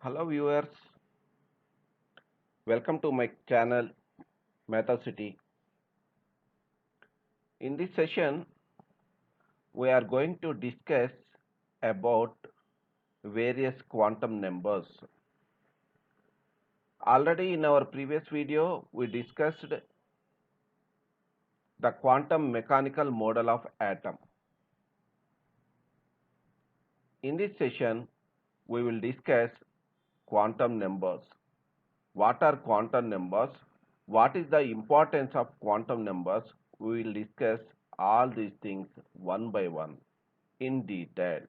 Hello viewers, welcome to my channel City. In this session, we are going to discuss about various quantum numbers. Already in our previous video, we discussed the quantum mechanical model of atom. In this session, we will discuss quantum numbers. What are quantum numbers? What is the importance of quantum numbers? We will discuss all these things one by one in detail.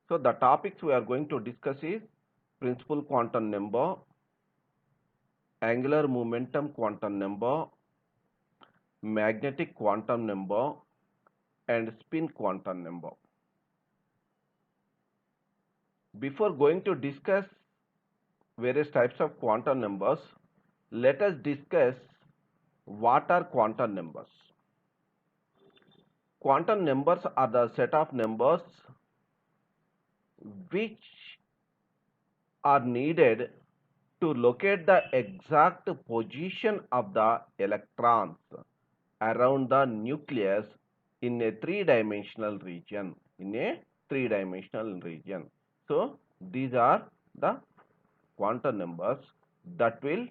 So the topics we are going to discuss is principal quantum number, angular momentum quantum number, magnetic quantum number, and spin quantum number. Before going to discuss various types of quantum numbers, let us discuss what are quantum numbers. Quantum numbers are the set of numbers which are needed to locate the exact position of the electrons around the nucleus in a three-dimensional region. So these are the quantum numbers that will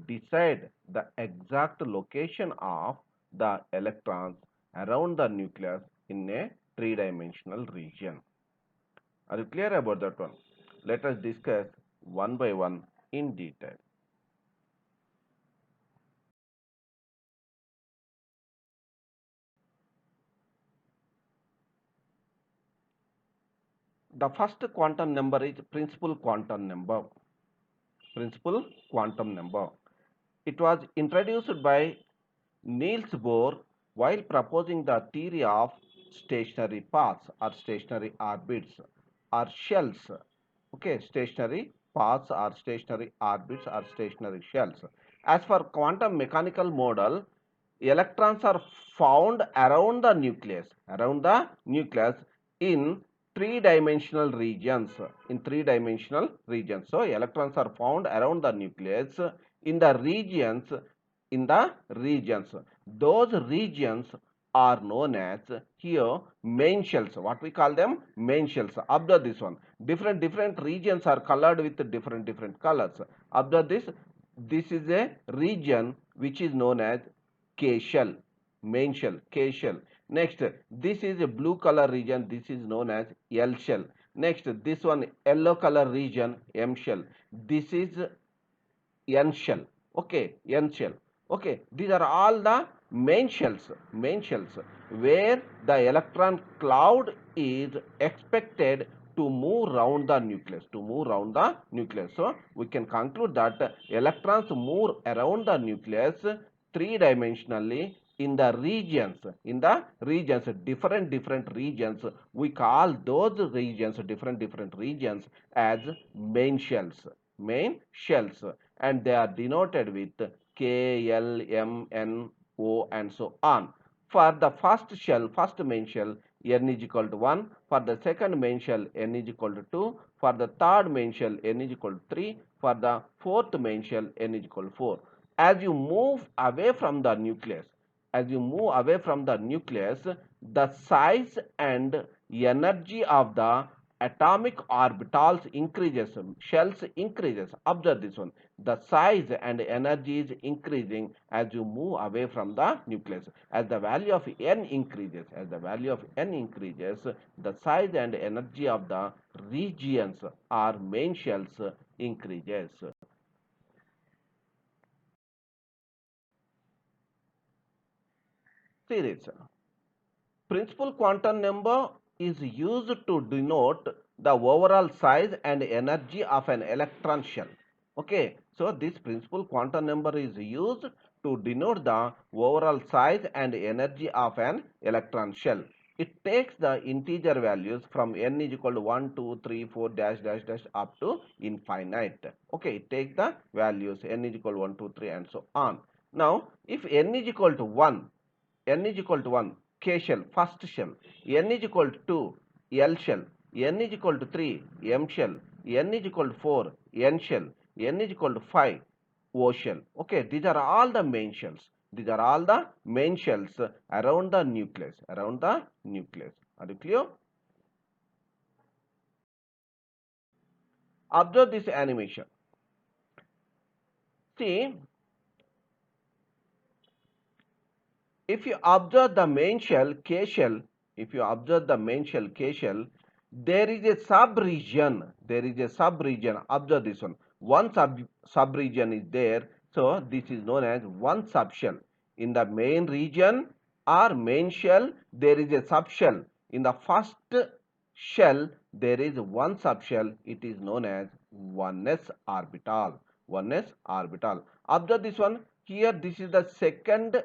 decide the exact location of the electrons around the nucleus in a three-dimensional region. Are you clear about that one? Let us discuss one by one in detail. The first quantum number is principal quantum number. Principal quantum number. It was introduced by Niels Bohr while proposing the theory of stationary paths or stationary orbits or shells. Okay, stationary paths or stationary orbits or stationary shells. As for quantum mechanical model, electrons are found around the nucleus in three-dimensional regions. So electrons are found around the nucleus in the regions. Those regions are known as here main shells. What we call them? Main shells. Observe this one. Different regions are colored with different colors. Observe this. This is a region which is known as K shell, main shell, K shell. Next, this is a blue color region. This is known as L shell. Next, this one yellow color region, M shell. This is N shell. Okay, N shell. Okay, these are all the main shells, where the electron cloud is expected to move round the nucleus, So we can conclude that electrons move around the nucleus three-dimensionally in the regions, different regions. We call those regions, different regions as main shells, and they are denoted with K, L, M, N, O, and so on. For the first main shell, N is equal to 1. For the second main shell, N is equal to 2. For the third main shell, N is equal to 3. For the fourth main shell, N is equal to 4. As you move away from the nucleus, the size and energy of the atomic orbitals shells increases. Observe this one. The size and energy is increasing as you move away from the nucleus. As the value of n increases, the size and energy of the regions or main shells increases. Series. Principal quantum number is used to denote the overall size and energy of an electron shell. Okay, so this principal quantum number is used to denote the overall size and energy of an electron shell. It takes the integer values from n is equal to 1, 2, 3, 4, dash, dash, dash up to infinite. Okay, it takes the values n is equal to 1, 2, 3 and so on. Now, if n is equal to 1, K shell, first shell, n is equal to 2, L shell, n is equal to 3, M shell, N is equal to 4, N shell. N is equal to 5, O shell. Okay, these are all the main shells. These are all the main shells around the nucleus. Around the nucleus. Are you clear? Observe this animation. See, if you observe the main shell, K shell, if you observe the main shell, K shell, there is a sub-region. There is a sub-region. Observe this one. One sub-region is there. So, this is known as one subshell. In the main region or main shell, there is a subshell. In the first shell, there is one subshell. It is known as 1s orbital. 1s orbital. Observe this one. Here, this is the second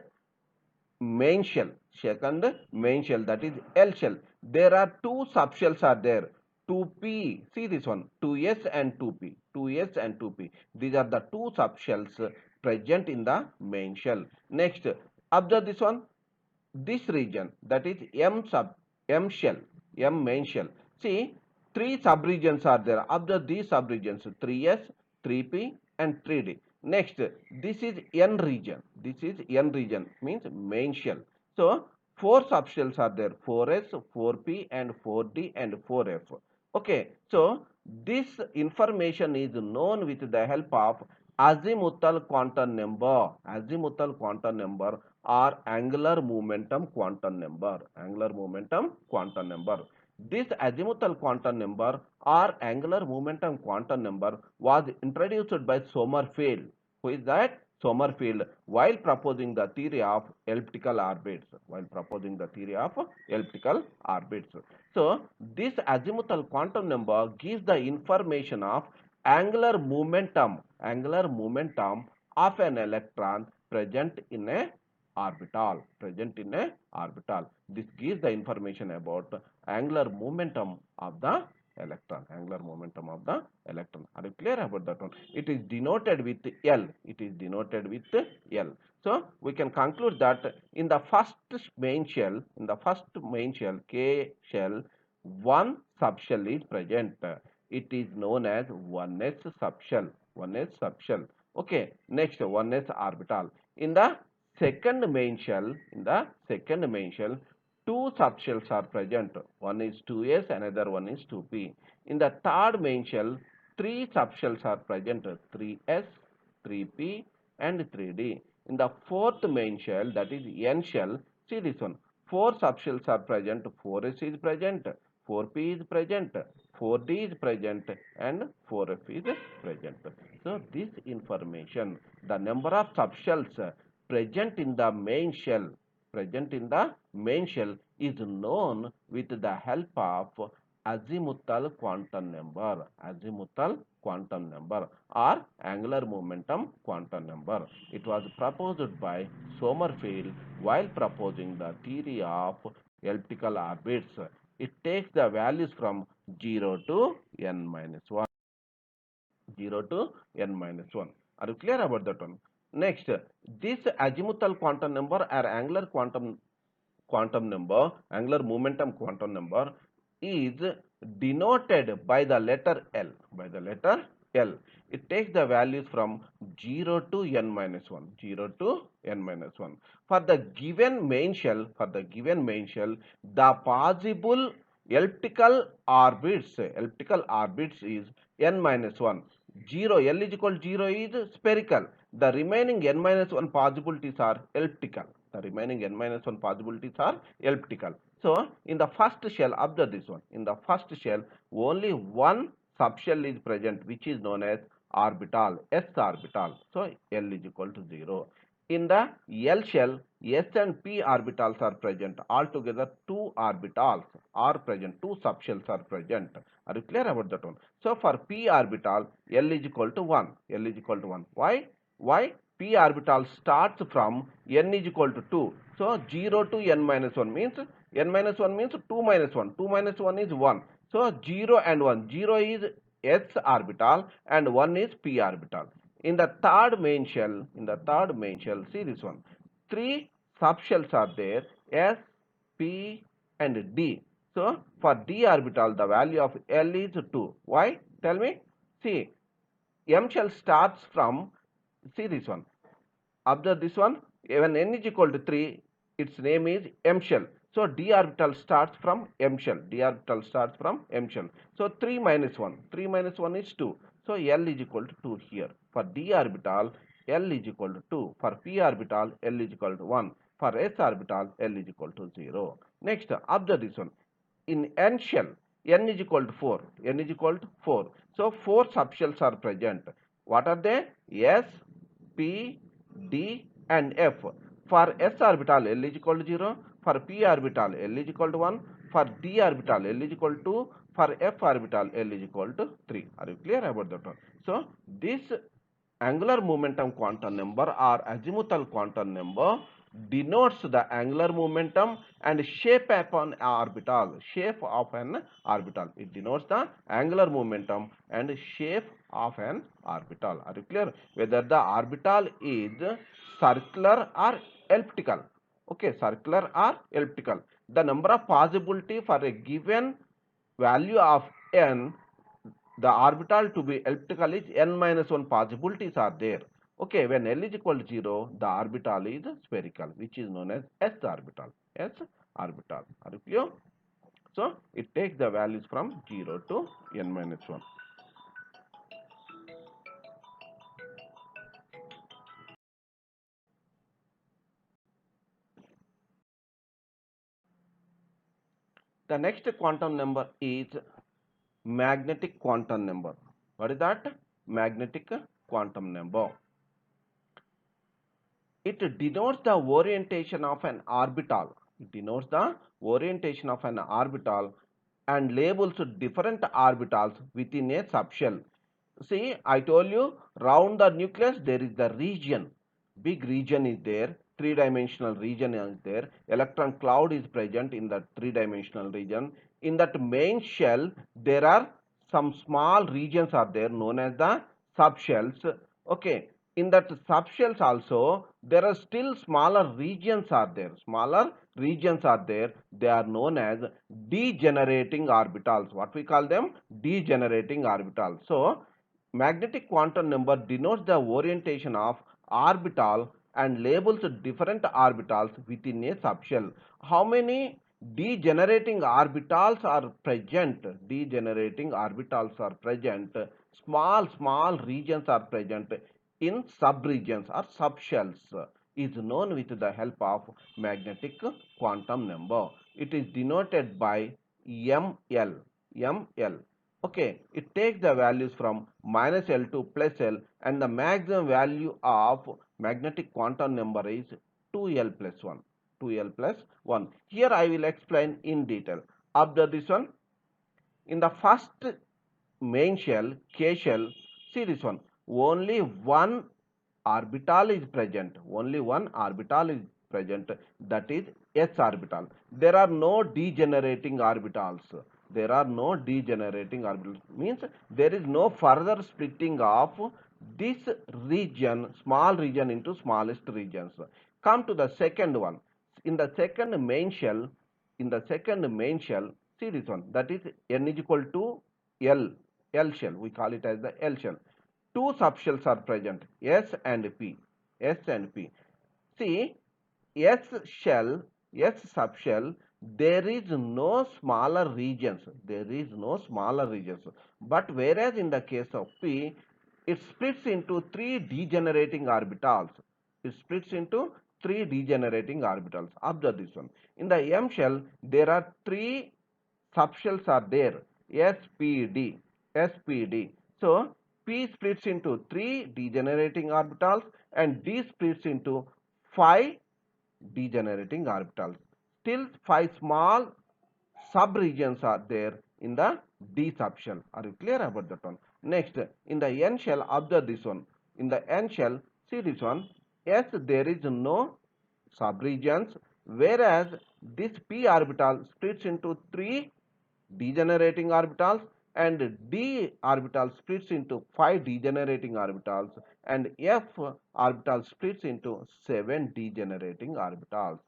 main shell, that is L shell. There are two subshells are there, 2p, see this one, 2s and 2p, 2s and 2p. These are the two subshells present in the main shell. Next, observe this one, this region, that is M shell, M main shell. See, three subregions are there. Observe these subregions, 3s, 3p and 3d. Next, this is N region. This is N region, means main shell. So, four subshells are there, 4s, 4p and 4d and 4f. Okay, so this information is known with the help of azimuthal quantum number. Azimuthal quantum number or angular momentum quantum number. Angular momentum quantum number. This azimuthal quantum number or angular momentum quantum number was introduced by Sommerfeld. Who is that? Sommerfeld, while proposing the theory of elliptical orbits. While proposing the theory of elliptical orbits. So, this azimuthal quantum number gives the information of angular momentum of an electron present in a orbital. This gives the information about angular momentum of the electron. Angular momentum of the electron. Are you clear about that one? It is denoted with L. It is denoted with L. So, we can conclude that in the first main shell, K shell, one subshell is present. It is known as 1s subshell. 1s subshell. Okay. Next, 1s orbital. In the second main shell, two subshells are present. One is 2s, another one is 2p. In the third main shell, three subshells are present. 3s, 3p and 3d. In the fourth main shell, that is N shell, see this one. Four subshells are present. 4s is present, 4p is present, 4d is present and 4f is present. So, this information, the number of subshells present in the main shell, is known with the help of azimuthal quantum number, or angular momentum quantum number. It was proposed by Sommerfeld while proposing the theory of elliptical orbits. It takes the values from 0 to n minus 1. 0 to n minus 1. Are you clear about that one? Next, this azimuthal quantum number or angular momentum quantum number is denoted by the letter L. It takes the values from 0 to n minus 1. 0 to n minus 1. For the given main shell, the possible elliptical orbits is n minus 1. 0, L is equal to 0 is spherical. The remaining n minus 1 possibilities are elliptical. So, in the first shell, observe this one. In the first shell, only one subshell is present, which is known as orbital, s orbital. So, L is equal to 0. In the L shell, S and P orbitals are present. Altogether, two orbitals are present. Two subshells are present. Are you clear about that one? So, for P orbital, L is equal to 1. Why? P orbital starts from n is equal to 2. So, 0 to n minus 1 means 2 minus 1. 2 minus 1 is 1. So, 0 and 1. 0 is S orbital and 1 is P orbital. In the third main shell, see this one. Three subshells are there, S, P and D. So, for D orbital, the value of L is 2. Why? Tell me. See, M shell starts from, see this one. Observe this one. When n is equal to 3, its name is M shell. So d orbital starts from M shell. D orbital starts from M shell. So 3 minus 1. 3 minus 1 is 2. So L is equal to 2 here. For d orbital, L is equal to 2. For p orbital, L is equal to 1. For s orbital, L is equal to 0. Next, observe this one. In n shell, n is equal to 4. N is equal to 4. So 4 subshells are present. What are they? S, P, D and F. For s orbital, L is equal to 0. For p orbital, L is equal to 1. For d orbital, L is equal to 2. For f orbital, L is equal to 3. Are you clear about that one? So this angular momentum quantum number or azimuthal quantum number denotes the angular momentum and shape of an orbital. Shape of an orbital. It denotes the angular momentum and shape of an orbital. Are you clear? Whether the orbital is circular or elliptical. Okay, circular or elliptical. The number of possibility for a given value of n, the orbital to be elliptical is n minus 1 possibilities are there. Okay, when L is equal to 0, the orbital is spherical, which is known as S orbital. S orbital. Are you clear? So, it takes the values from 0 to n minus 1. The next quantum number is magnetic quantum number. What is that? Magnetic quantum number. It denotes the orientation of an orbital. It denotes the orientation of an orbital and labels different orbitals within a subshell. See, I told you, round the nucleus there is the region. Big region is there. Three-dimensional region is there. Electron cloud is present in the three-dimensional region. In that main shell, there are some small regions are there known as the subshells. Okay. In that subshells also, there are still smaller regions are there. Smaller regions are there. They are known as degenerating orbitals. What we call them? Degenerating orbitals. So, magnetic quantum number denotes the orientation of orbital and labels different orbitals within a subshell. How many degenerating orbitals are present? Degenerating orbitals are present. Small regions are present in subregions or subshells is known with the help of magnetic quantum number. It is denoted by ML. ML. Okay, it takes the values from minus L to plus L and the maximum value of magnetic quantum number is 2L plus 1. 2L plus 1. Here I will explain in detail. Observe this one. In the first main shell, K shell, see this one. Only one orbital is present. Only one orbital is present. That is S orbital. There are no degenerating orbitals. There are no degenerating orbitals. Means there is no further splitting of this region, small region into smallest regions. Come to the second one. In the second main shell, see this one. That is N is equal to L. L shell. We call it as the L shell. Two subshells are present, S and P. S and P. See, S shell, S subshell, there is no smaller regions. There is no smaller regions. But whereas in the case of P, it splits into three degenerating orbitals. It splits into three degenerating orbitals. Observe this one. In the M shell, there are three subshells are there. SPD. SPD. So, P splits into three degenerating orbitals and D splits into 5 degenerating orbitals. Still 5 small subregions are there in the D subshell. Are you clear about that one? Next, in the N shell, observe this one. In the N shell, see this one. S, there is no subregions, whereas this p orbital splits into three degenerating orbitals and d orbital splits into 5 degenerating orbitals and f orbital splits into 7 degenerating orbitals.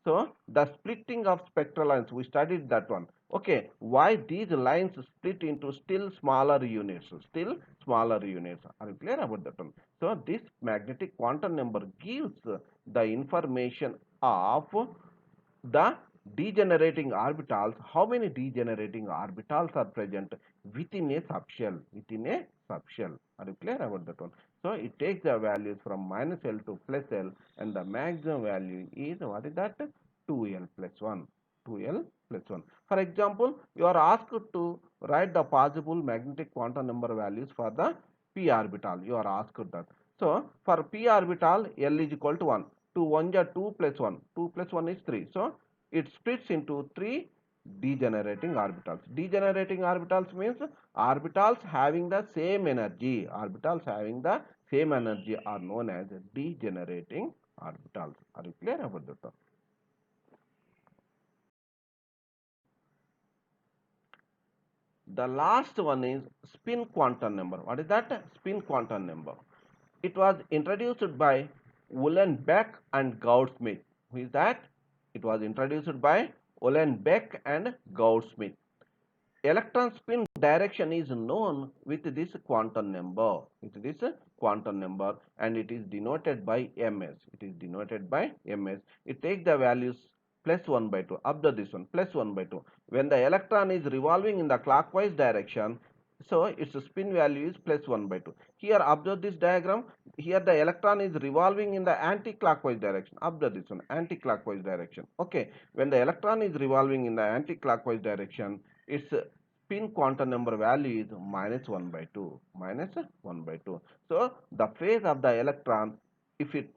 So the splitting of spectral lines, we studied that one. Okay, why these lines split into still smaller units, still smaller units. Are you clear about that one? So this magnetic quantum number gives the information of the degenerating orbitals. How many degenerating orbitals are present within a subshell? Within a subshell. Are you clear about that one? So it takes the values from minus L to plus L, and the maximum value is, what is that? 2L plus 1. 2L plus 1. For example, you are asked to write the possible magnetic quantum number values for the p orbital. You are asked that. So for p orbital, L is equal to 1. 2 1 are 2 plus 1. 2 plus 1 is 3. So it splits into 3 degenerating orbitals. Degenerating orbitals means orbitals having the same energy. Orbitals having the same energy are known as degenerating orbitals. Are you clear about that? The last one is spin quantum number. What is that? Spin quantum number. It was introduced by Uhlenbeck and Gaudsmit. Who is that? It was introduced by Uhlenbeck and Gaudsmit. Electron spin direction is known with this quantum number. With this quantum number, and it is denoted by ms. It is denoted by ms. It takes the values plus 1 by 2. Observe this one, plus 1 by 2. When the electron is revolving in the clockwise direction, so its spin value is plus 1 by 2. Here observe this diagram. Here the electron is revolving in the anti-clockwise direction. Observe this one, anti-clockwise direction. Okay, when the electron is revolving in the anti-clockwise direction, its spin quantum number value is minus 1 by 2. Minus 1 by 2. So the phase of the electron, if it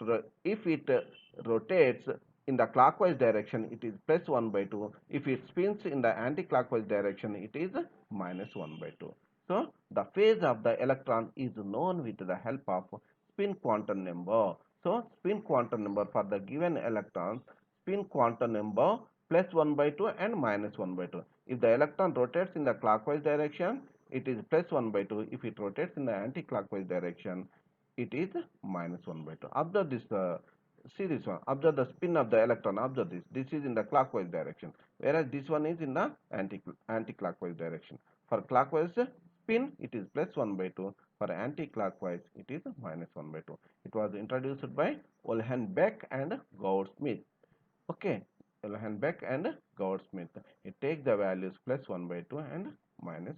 rotates in the clockwise direction, it is plus 1 by 2. If it spins in the anti-clockwise direction, it is minus 1 by 2. So the phase of the electron is known with the help of spin quantum number. So spin quantum number for the given electrons, spin quantum number plus 1 by 2 and minus 1 by 2. If the electron rotates in the clockwise direction, it is plus 1 by 2. If it rotates in the anti-clockwise direction, it is minus 1 by 2. Observe this, see this one. Observe the spin of the electron. Observe this. This is in the clockwise direction, whereas this one is in the anti-clockwise direction. For clockwise spin, it is plus 1 by 2. For anti-clockwise, it is minus 1 by 2. It was introduced by Uhlenbeck and Gaudsmit. Okay, Uhlenbeck and Gaudsmit. It takes the values plus 1 by 2 and minus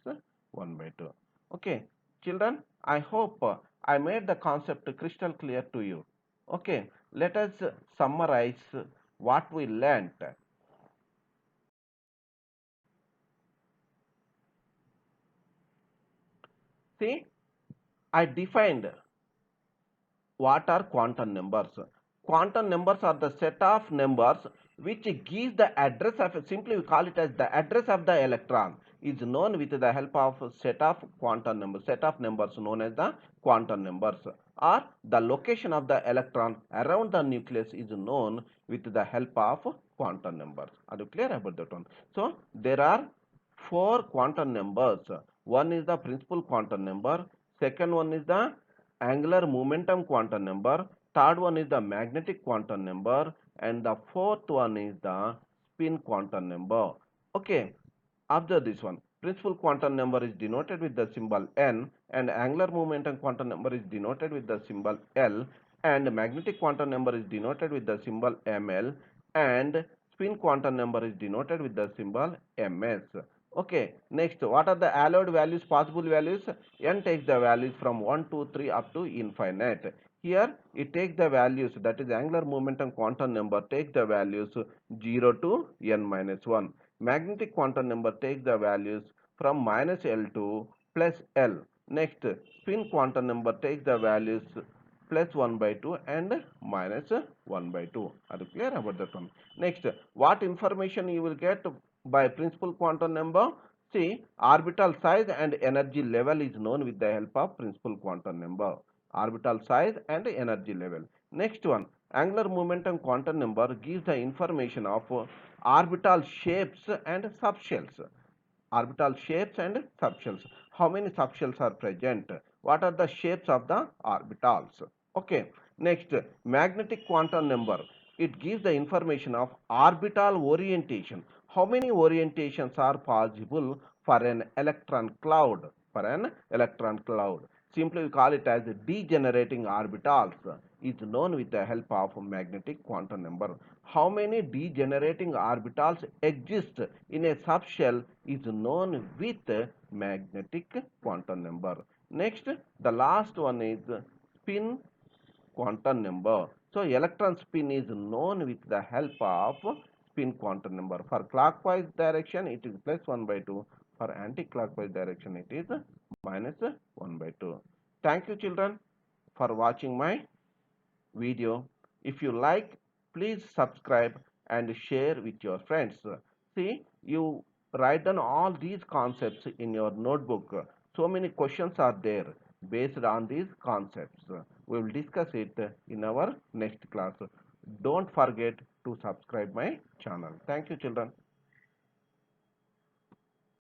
1 by 2. Okay, children, I hope I made the concept crystal clear to you. Okay, let us summarize what we learnt. See, I defined what are quantum numbers. Quantum numbers are the set of numbers which gives the address of, simply we call it as the address of the electron is known with the help of set of quantum numbers, set of numbers known as the quantum numbers, or the location of the electron around the nucleus is known with the help of quantum numbers. Are you clear about that one? So there are four quantum numbers. One is the principal quantum number, second one is the angular momentum quantum number, third one is the magnetic quantum number, and the fourth one is the spin quantum number. Okay, observe this one. Principal quantum number is denoted with the symbol n, and angular momentum quantum number is denoted with the symbol L, and magnetic quantum number is denoted with the symbol Ml, and spin quantum number is denoted with the symbol Ms. Okay, next, what are the allowed values, possible values? N takes the values from 1, 2, 3 up to infinite. Here, it takes the values, that is angular momentum quantum number takes the values 0 to n minus 1. Magnetic quantum number takes the values from minus L to plus L. Next, spin quantum number takes the values plus 1 by 2 and minus 1 by 2. Are you clear about that one? Next, what information you will get by principal quantum number? See, orbital size and energy level is known with the help of principal quantum number. Orbital size and energy level. Next one, angular momentum quantum number gives the information of orbital shapes and subshells. Orbital shapes and subshells. How many subshells are present? What are the shapes of the orbitals? Okay. Next, magnetic quantum number. it gives the information of orbital orientation. How many orientations are possible for an electron cloud? For an electron cloud. Simply we call it as degenerating orbitals is known with the help of magnetic quantum number. How many degenerating orbitals exist in a subshell is known with magnetic quantum number. Next, the last one is spin quantum number. So electron spin is known with the help of spin quantum number. For clockwise direction, it is plus 1 by 2. For anti-clockwise direction, it is minus 1 by 2. Thank you, children, for watching my video. If you like, please subscribe and share with your friends. See, you write down all these concepts in your notebook. So many questions are there based on these concepts. We will discuss it in our next class. Don't forget to subscribe my channel. Thank you, children.